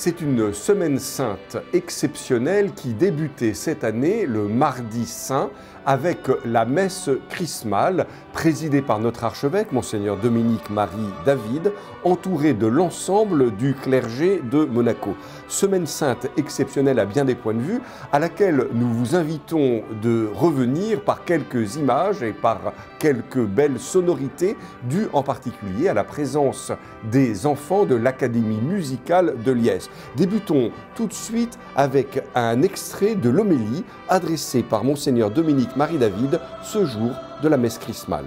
C'est une semaine sainte exceptionnelle qui débutait cette année le mardi saint avec la messe chrismale présidée par notre archevêque, Monseigneur Dominique-Marie David, entouré de l'ensemble du clergé de Monaco. Semaine sainte exceptionnelle à bien des points de vue, à laquelle nous vous invitons de revenir par quelques images et par quelques belles sonorités dues en particulier à la présence des enfants de l'Académie musicale de Liesse. Débutons tout de suite avec un extrait de l'homélie adressée par Monseigneur Dominique-Marie David ce jour de la messe chrismale.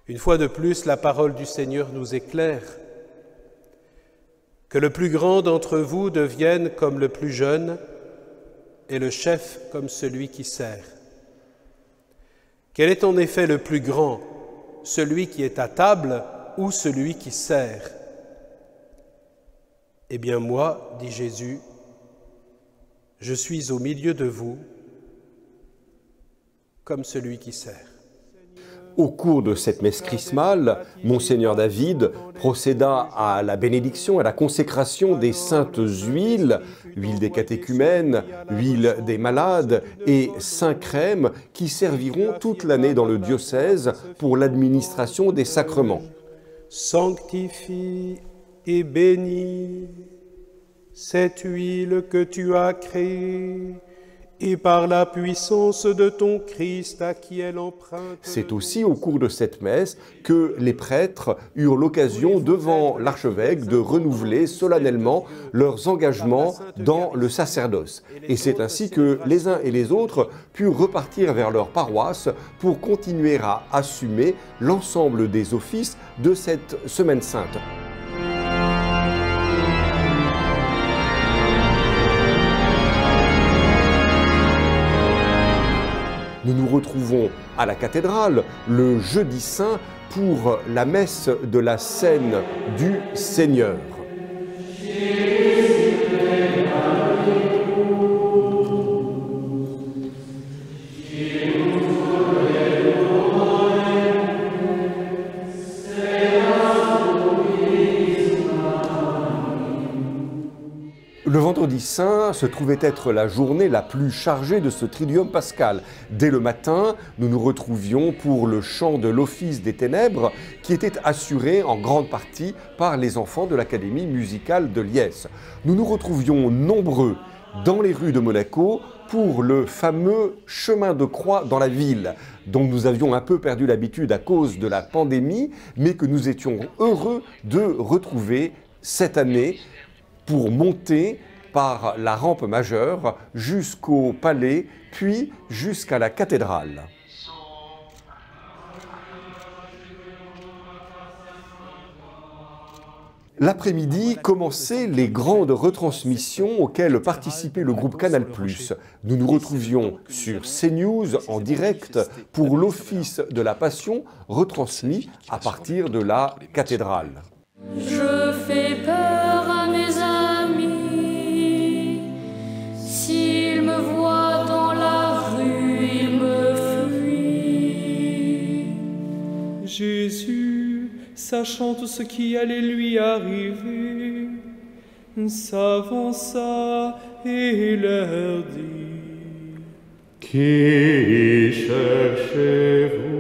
Une fois de plus, la parole du Seigneur nous éclaire. Que le plus grand d'entre vous devienne comme le plus jeune et le chef comme celui qui sert. Quel est en effet le plus grand, celui qui est à table ou celui qui sert? Eh bien moi, dit Jésus, je suis au milieu de vous comme celui qui sert. Au cours de cette messe chrismale, Monseigneur David procéda à la bénédiction, à la consécration des saintes huiles, huile des catéchumènes, huile des malades et saint crème qui serviront toute l'année dans le diocèse pour l'administration des sacrements. Sanctifie et bénis cette huile que tu as créée et par la puissance de ton Christ à qui elle emprunte. C'est aussi au cours de cette messe que les prêtres eurent l'occasion devant l'archevêque de renouveler solennellement leurs engagements dans le sacerdoce. Et c'est ainsi que les uns et les autres purent repartir vers leur paroisse pour continuer à assumer l'ensemble des offices de cette semaine sainte. Nous nous retrouvons à la cathédrale le jeudi saint pour la messe de la scène du Seigneur. Le vendredi saint se trouvait être la journée la plus chargée de ce Triduum pascal. Dès le matin, nous nous retrouvions pour le chant de l'Office des Ténèbres qui était assuré en grande partie par les enfants de l'Académie musicale de Liesse. Nous nous retrouvions nombreux dans les rues de Monaco pour le fameux chemin de croix dans la ville, dont nous avions un peu perdu l'habitude à cause de la pandémie, mais que nous étions heureux de retrouver cette année pour monter par la rampe majeure jusqu'au palais, puis jusqu'à la cathédrale. L'après-midi commençaient les grandes retransmissions auxquelles participait le groupe Canal+. Nous nous retrouvions sur CNews en direct pour l'Office de la Passion retransmis à partir de la cathédrale. Je fais peur à mes amis, s'ils me voient dans la rue, ils me fuient. Jésus, sachant tout ce qui allait lui arriver, s'avança et leur dit: Qui cherchez-vous?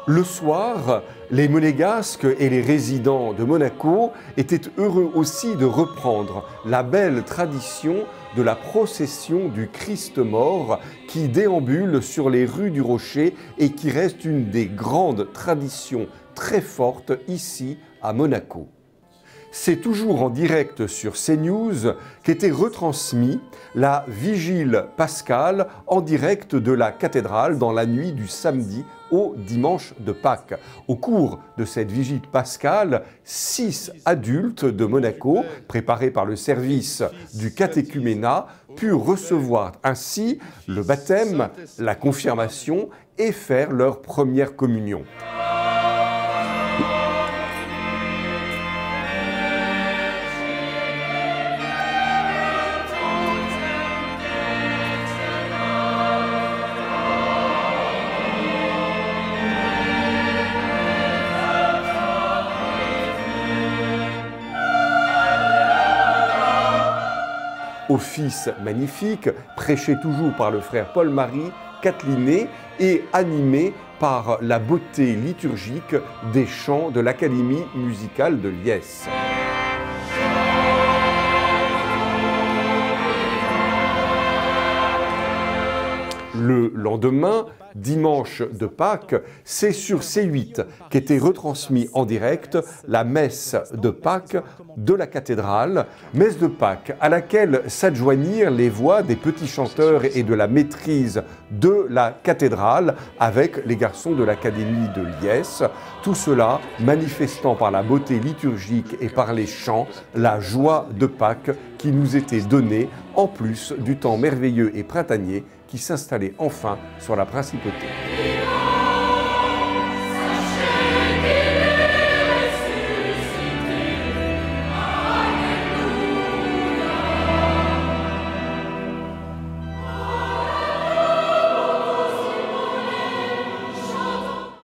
Le soir, les monégasques et les résidents de Monaco étaient heureux aussi de reprendre la belle tradition de la procession du Christ mort qui déambule sur les rues du Rocher et qui reste une des grandes traditions très fortes ici à Monaco. C'est toujours en direct sur CNews qu'était retransmis la vigile pascale en direct de la cathédrale dans la nuit du samedi au dimanche de Pâques. Au cours de cette vigile pascale, 6 adultes de Monaco, préparés par le service du catéchuménat, purent recevoir ainsi le baptême, la confirmation et faire leur première communion. office magnifique, prêché toujours par le frère Paul-Marie Catelinet et animé par la beauté liturgique des chants de l'Académie musicale de Liesse. Le lendemain, dimanche de Pâques, c'est sur C8 qu'était retransmis en direct la messe de Pâques de la cathédrale, messe de Pâques à laquelle s'adjoignirent les voix des petits chanteurs et de la maîtrise de la cathédrale avec les garçons de l'Académie de Liesse, tout cela manifestant par la beauté liturgique et par les chants la joie de Pâques qui nous était donnée en plus du temps merveilleux et printanier qui s'installait enfin sur la principauté.